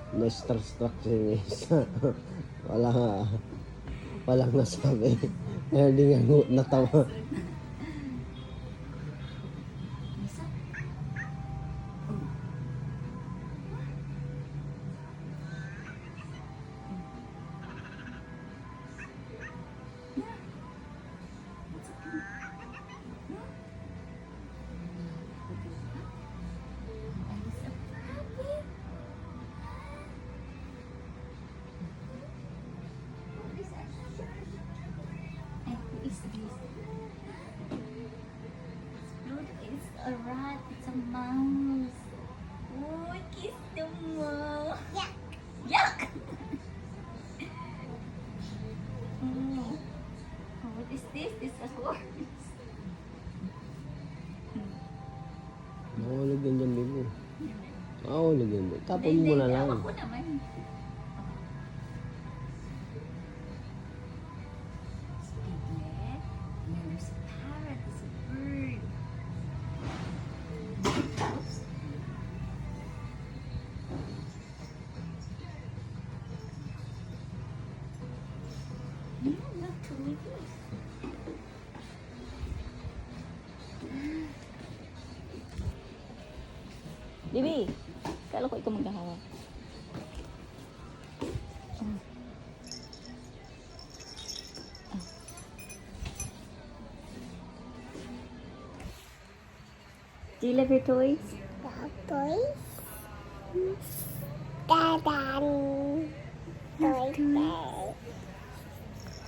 Na-struck si Miss. Walang nasabi. Kaya di nga natawa. It's a rat. It's a mouse. Oh, kiss the mouse. Yuck! Yuck! Oh, what is this? This is a horse. Mahulog yan dyan, Bibo. Mahulog yan. Tapon mo na lang. Ako naman. Piglet. There's a parrot. It's a bird. Look, tomatoes. Bibi, kala ko ikaw maghahawak. Do you love your toys? Toys. Dadan. Toy play.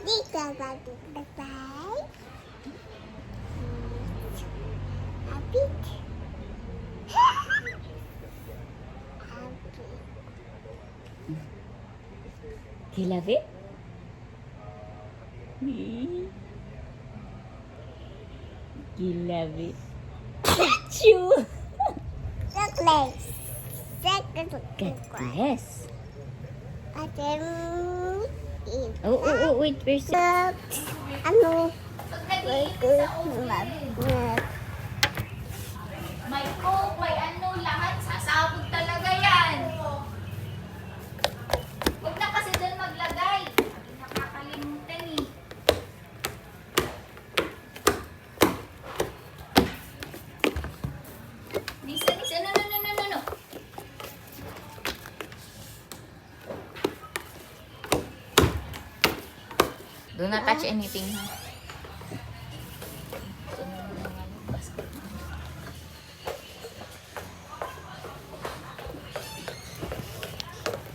Dito ba dito play? A bit. Do you love it? You love it. Chew! Necklace. God bless. At Oh, wait, where's it? ano? May coke, may ano, lahat. Sasabog talaga yan. Huwag na kasi dyan maglagay. Nakakalimutan eh. Lisa, no. Do not touch anything, ha?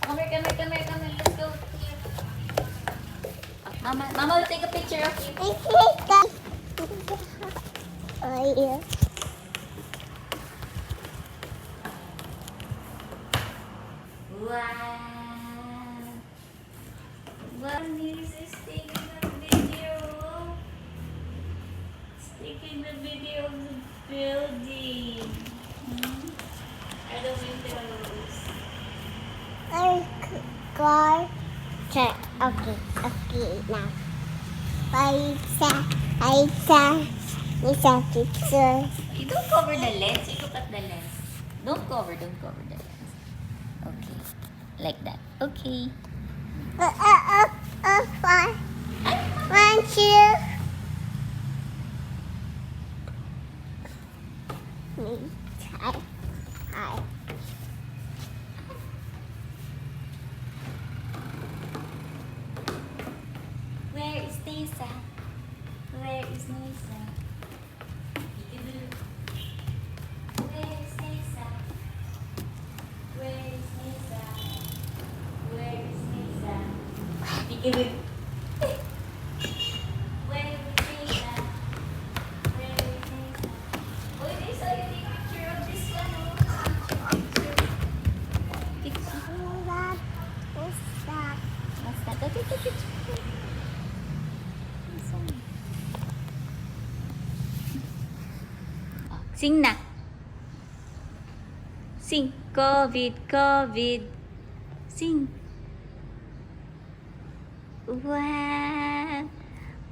Come here. Let's go. Mama will take a picture of you. Oh, yeah. Wow. This is taking a video. It's taking the video of the building. Are the windows. Car. Check. Okay, now. Isa picture. You don't cover the lens. You look at the lens. Don't cover the lens. Okay. Like that. Okay. One, two. Hi. Where is Nisa? Where is Nisa? Where is Nisa? Where is Nisa? Where is Nisa? Peekaboo. Where is Nisa? Where is Nisa? Oh, Nisa, you take picture of this one. Picture. What's that? What's that? Take a picture. Sing na. Sing. COVID. Sing. Wow.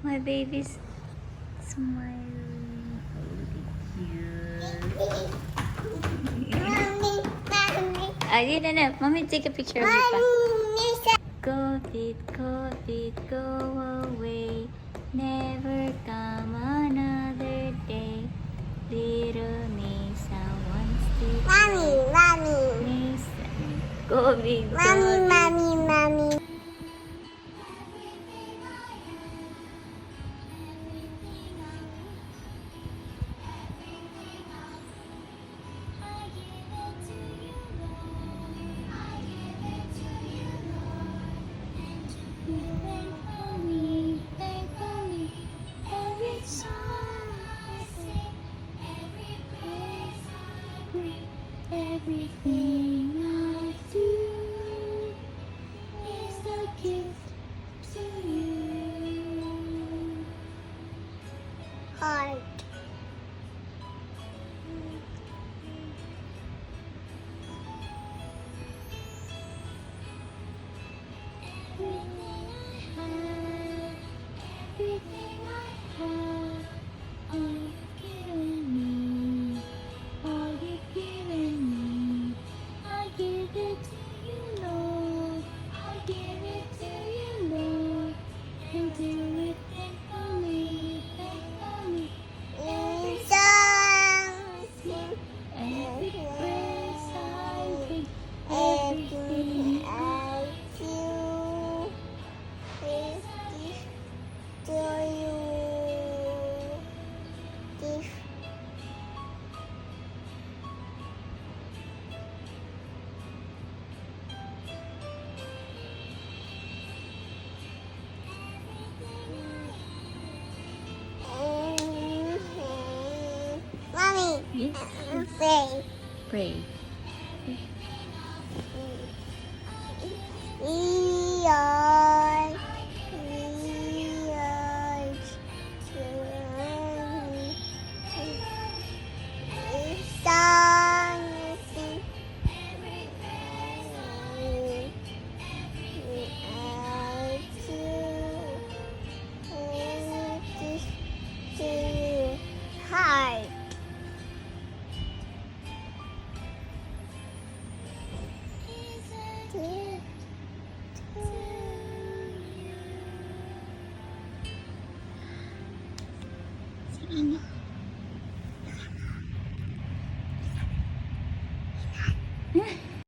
My baby's smiling. Cute. Ayun na. Mommy, take a picture of your pa. Lisa. COVID, COVID, go away. Never come another day. Little Nisa wants to Mommy, mommy. Nisa. COVID, Mommy, COVID. mommy, mommy. Everything I do is a gift to you. Heart. Everything I have, all you've given me, all you've given me, I give it to you, Lord. I give it to you, Lord. And do it thankfully, thankfully. Something. Every breath I take, Everything everything I do is gift to you. Gift. Mommy, Yes. say. Pray. We are heart. Sing, Anna.